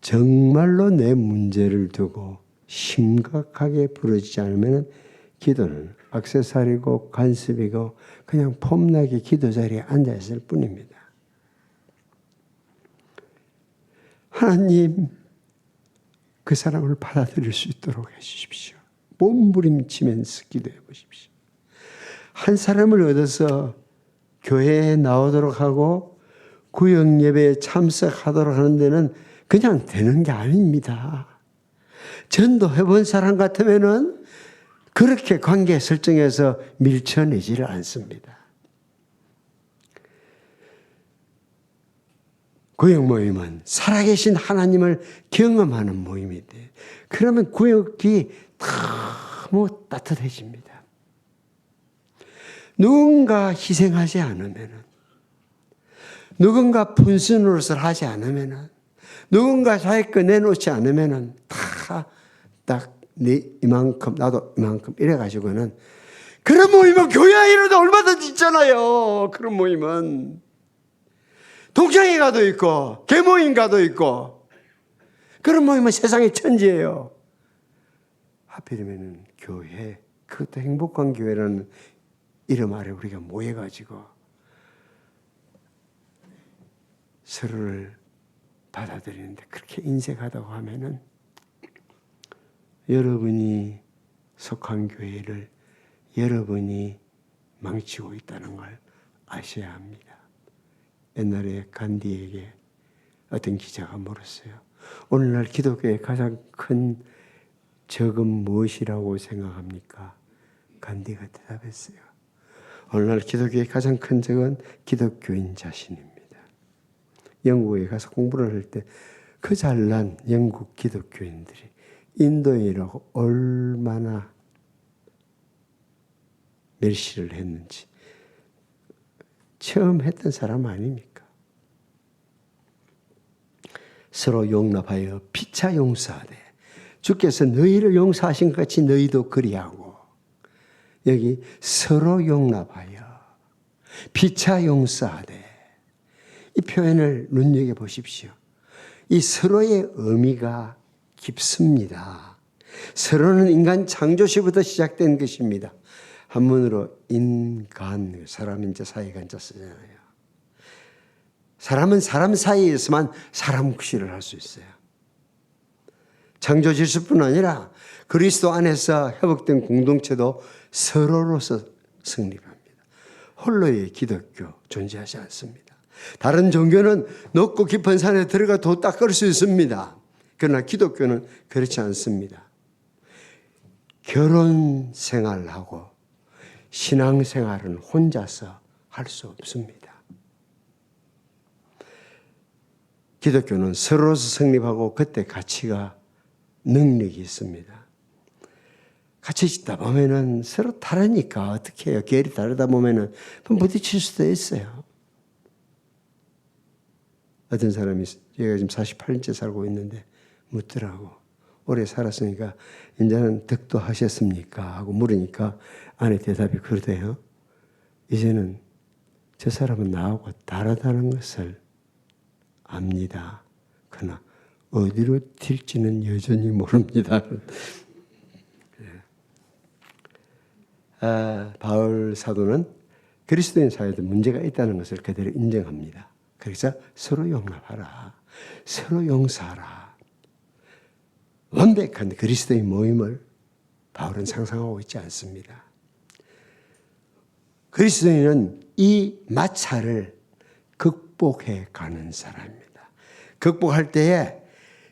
정말로 내 문제를 두고 심각하게 부르지지 않으면 기도는 액세서리고 간섭이고 그냥 폼나게 기도 자리에 앉아있을 뿐입니다. 하나님, 그 사람을 받아들일 수 있도록 해주십시오. 몸부림치면서 기도해 보십시오. 한 사람을 얻어서 교회에 나오도록 하고 구역 예배에 참석하도록 하는 데는 그냥 되는 게 아닙니다. 전도해본 사람 같으면은 그렇게 관계 설정해서 밀쳐내지를 않습니다. 구역 모임은 살아계신 하나님을 경험하는 모임이 돼. 그러면 구역이 너무 따뜻해집니다. 누군가 희생하지 않으면, 누군가 분순노릇을 하지 않으면, 누군가 자기 거 내놓지 않으면 딱 네 이만큼 나도 이만큼 이래가지고는 그런 모임은 교회 이러도 얼마든지 있잖아요. 그런 모임은 동창회 가도 있고 개모임 가도 있고 그런 모임은 세상의 천지예요. 하필이면 교회, 그것도 행복한 교회라는 이름 아래 우리가 모여가지고 서로를 받아들이는데 그렇게 인색하다고 하면은 여러분이 속한 교회를 여러분이 망치고 있다는 걸 아셔야 합니다. 옛날에 간디에게 어떤 기자가 물었어요. 오늘날 기독교의 가장 큰 적은 무엇이라고 생각합니까? 간디가 대답했어요. 오늘날 기독교의 가장 큰 적은 기독교인 자신입니다. 영국에 가서 공부를 할 때 그 잘난 영국 기독교인들이 인도인이라고 얼마나 멸시를 했는지 처음 했던 사람 아닙니까? 서로 용납하여 피차 용서하되 주께서 너희를 용서하신 것 같이 너희도 그리하고 여기 서로 용납하여 피차 용서하되 이 표현을 눈여겨보십시오. 이 서로의 의미가 깊습니다. 서로는 인간 창조시부터 시작된 것입니다. 한문으로 인간, 사람은 이제 사이간자 쓰잖아요. 사람은 사람 사이에서만 사람 구실을 할 수 있어요. 창조 질서뿐 아니라 그리스도 안에서 회복된 공동체도 서로로서 성립합니다. 홀로의 기독교 존재하지 않습니다. 다른 종교는 높고 깊은 산에 들어가 도 닦을 수 있습니다. 그러나 기독교는 그렇지 않습니다. 결혼 생활하고 신앙 생활은 혼자서 할 수 없습니다. 기독교는 서로서 성립하고 그때 가치가 능력이 있습니다. 같이 짓다 보면은 서로 다르니까 어떻게 해요? 계열이 다르다 보면은 부딪힐 수도 있어요. 어떤 사람이 제가 지금 48년째 살고 있는데 묻더라고. 오래 살았으니까 이제는 덕도 하셨습니까? 하고 물으니까 아내 대답이 그러대요. 이제는 저 사람은 나하고 다르다는 것을 압니다. 그러나 어디로 튈지는 여전히 모릅니다. 바울 사도는 그리스도인 사회에도 문제가 있다는 것을 그대로 인정합니다. 그래서 서로 용납하라. 서로 용서하라. 완벽한 그리스도의 모임을 바울은 상상하고 있지 않습니다. 그리스도인은 이 마찰을 극복해 가는 사람입니다. 극복할 때에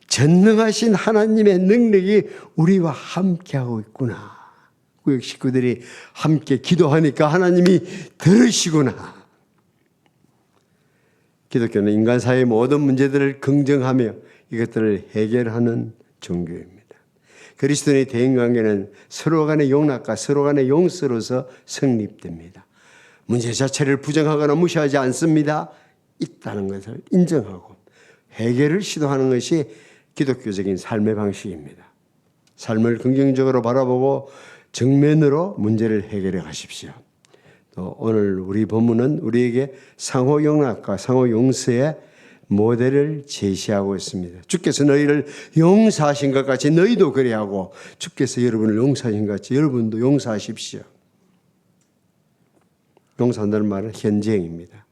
전능하신 하나님의 능력이 우리와 함께하고 있구나. 구역 식구들이 함께 기도하니까 하나님이 들으시구나. 기독교는 인간 사회의 모든 문제들을 긍정하며 이것들을 해결하는 종교입니다. 그리스도인의 대인관계는 서로 간의 용납과 서로 간의 용서로서 성립됩니다. 문제 자체를 부정하거나 무시하지 않습니다. 있다는 것을 인정하고 해결을 시도하는 것이 기독교적인 삶의 방식입니다. 삶을 긍정적으로 바라보고 정면으로 문제를 해결해 가십시오. 또 오늘 우리 본문은 우리에게 상호 용납과 상호 용서의 모델을 제시하고 있습니다. 주께서 너희를 용서하신 것 같이 너희도 그래 하고 주께서 여러분을 용서하신 것 같이 여러분도 용서하십시오. 용서한다는 말은 현재형입니다.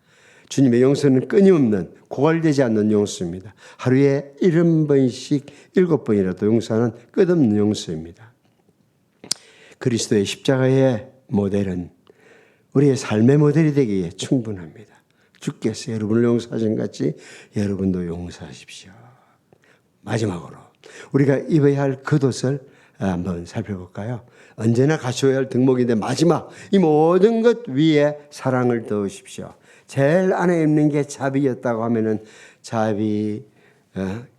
주님의 용서는 끊임없는 고갈되지 않는 용서입니다. 하루에 70번씩 7번이라도 용서하는 끝없는 용서입니다. 그리스도의 십자가의 모델은 우리의 삶의 모델이 되기에 충분합니다. 주께서 여러분을 용서하신 것 같이 여러분도 용서하십시오. 마지막으로 우리가 입어야 할 겉옷을 한번 살펴볼까요? 언제나 갖춰야 할 덕목인데 마지막 이 모든 것 위에 사랑을 더우십시오. 제일 안에 입는 게 자비였다고 하면은 자비,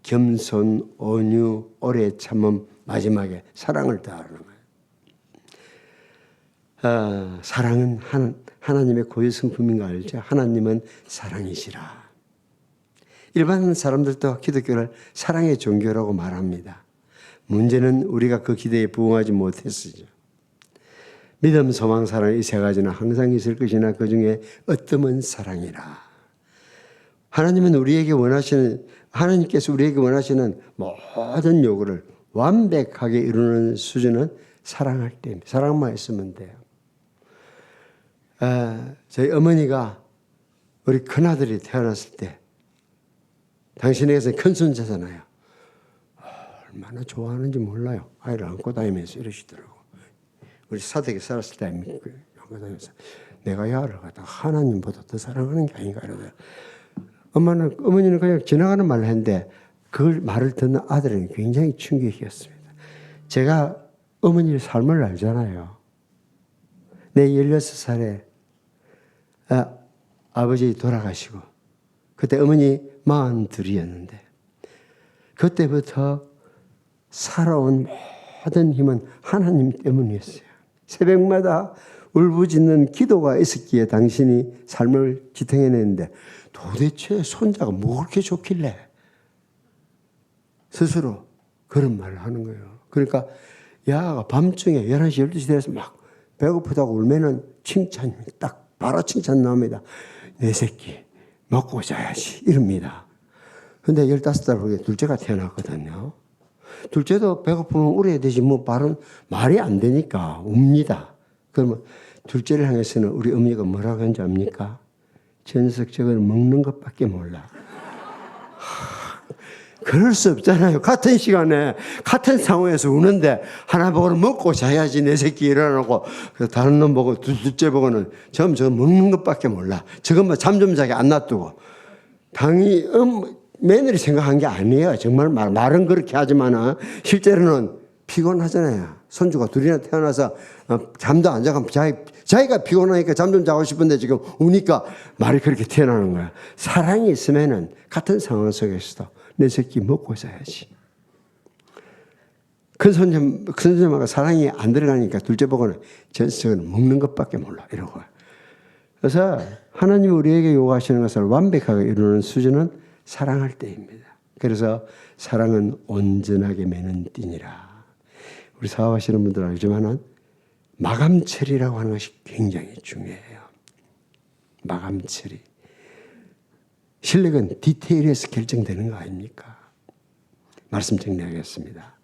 겸손, 온유, 오래 참음, 마지막에 사랑을 더하는 거예요. 사랑은 하나님의 고유 성품인 거 알죠? 하나님은 사랑이시라. 일반 사람들도 기독교를 사랑의 종교라고 말합니다. 문제는 우리가 그 기대에 부응하지 못했으죠. 믿음, 소망, 사랑 이 세 가지는 항상 있을 것이나 그 중에 어떠한 사랑이라. 하나님께서 우리에게 원하시는 모든 요구를 완벽하게 이루는 수준은 사랑할 때입니다. 사랑만 있으면 돼요. 저희 어머니가 우리 큰아들이 태어났을 때 당신에게서 큰손자잖아요. 얼마나 좋아하는지 몰라요. 아이를 안고 다니면서 이러시더라고. 우리 사택에 살았을 때 안고 다니면서 내가 야를 갖다가 하나님보다 더 사랑하는 게 아닌가 이러더라고요. 어머니는 그냥 지나가는 말을 했는데 그 말을 듣는 아들은 굉장히 충격이었습니다. 제가 어머니의 삶을 알잖아요. 내 16살에 아버지 돌아가시고 그때 어머니 42이었는데 그때부터 살아온 모든 힘은 하나님 때문이었어요. 새벽마다 울부짖는 기도가 있었기에 당신이 삶을 지탱해냈는데 도대체 손자가 뭐 그렇게 좋길래 스스로 그런 말을 하는 거예요. 그러니까 야가 밤중에 11시, 12시 돼서 막 배고프다고 울면은 칭찬이 딱 바로 칭찬 나옵니다. 내 새끼 먹고 자야지 이럽니다. 근데 15살 후에 둘째가 태어났거든요. 둘째도 배고프면 울어야 되지 뭐 말이 안 되니까 웁니다. 그러면 둘째를 향해서는 우리 어머니가 뭐라고 하는지 압니까? 저 녀석 저거는 먹는 것밖에 몰라. 그럴 수 없잖아요. 같은 시간에 같은 상황에서 우는데 하나 보고는 먹고 자야지 내 새끼 일어나고 다른 놈 보고 둘째 보고는 저 먹는 것밖에 몰라. 저것만 잠 좀 자게 안 놔두고. 당연히 며느리 생각한 게 아니에요. 정말 말은 그렇게 하지만은 실제로는 피곤하잖아요. 손주가 둘이나 태어나서 잠도 안 자고 자기가 피곤하니까 잠 좀 자고 싶은데 지금 우니까 말이 그렇게 튀어나오는 거야. 사랑이 있으면은 같은 상황 속에서도 내 새끼 먹고 자야지. 큰 손자마가 사랑이 안 들어가니까 둘째 보고는 저 녀석은 먹는 것밖에 몰라 이러고. 그래서 하나님이 우리에게 요구하시는 것을 완벽하게 이루는 수준은 사랑할 때입니다. 그래서 사랑은 온전하게 매는 띠니라. 우리 사업하시는 분들 알지만은 마감 처리라고 하는 것이 굉장히 중요해요. 마감 처리. 실력은 디테일에서 결정되는 거 아닙니까? 말씀 정리하겠습니다.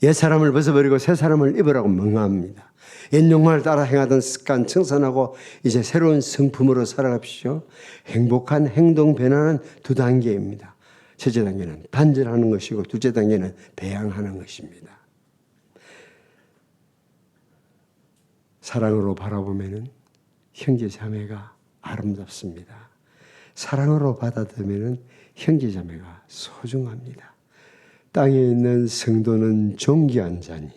옛 사람을 벗어버리고 새 사람을 입으라고 명합니다. 옛 욕망을 따라 행하던 습관 청산하고 이제 새로운 성품으로 살아갑시오. 행복한 행동 변화는 두 단계입니다. 첫째 단계는 단절하는 것이고 둘째 단계는 배양하는 것입니다. 사랑으로 바라보면 형제 자매가 아름답습니다. 사랑으로 받아들이면 형제 자매가 소중합니다. 땅에 있는 성도는 존귀한 자니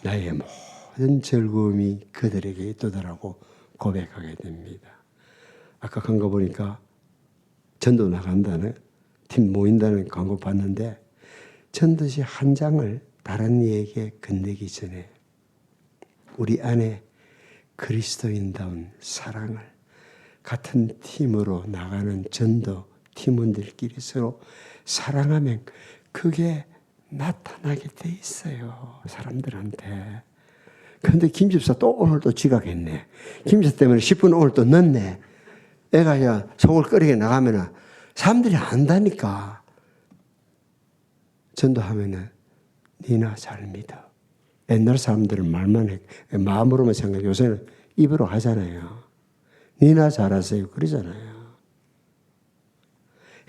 나의 모든 즐거움이 그들에게 있도다라고 고백하게 됩니다. 아까 광고 보니까 전도 나간다는 팀 모인다는 광고 봤는데 전도지 한 장을 다른 이에게 건네기 전에 우리 안에 그리스도인다운 사랑을 같은 팀으로 나가는 전도 팀원들끼리 서로 사랑하면 그게 나타나게 돼 있어요. 사람들한테. 그런데 김집사 또 오늘 또 지각했네. 김집사 때문에 10분 오늘 또 늦네. 애가 야 속을 끓이게 나가면은 사람들이 안다니까. 전도하면은 니나 잘 믿어. 옛날 사람들은 말만 해. 마음으로만 생각해. 요새는 입으로 하잖아요. 니나 잘하세요. 그러잖아요.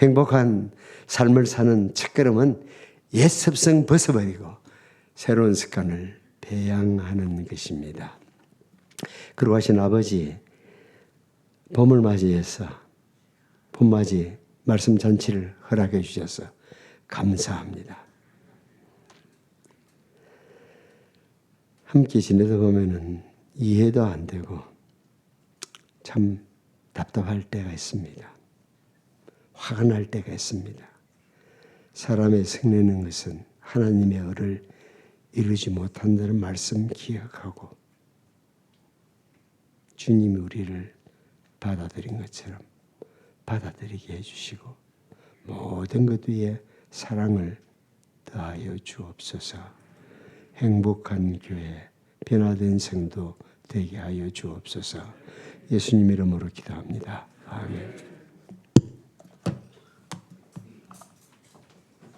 행복한 삶을 사는 첫걸음은 옛 습성 벗어버리고 새로운 습관을 배양하는 것입니다. 그러고 하신 아버지, 봄을 맞이해서 봄맞이 말씀 잔치를 허락해 주셔서 감사합니다. 함께 지내다 보면은 이해도 안 되고 참 답답할 때가 있습니다. 화가 날 때가 있습니다. 사람의 성내는 것은 하나님의 의를 이루지 못한다는 말씀 기억하고 주님이 우리를 받아들인 것처럼 받아들이게 해주시고 모든 것 위에 사랑을 더하여 주옵소서. 행복한 교회, 변화된 성도 되게 하여 주옵소서. 예수님 이름으로 기도합니다. 아멘.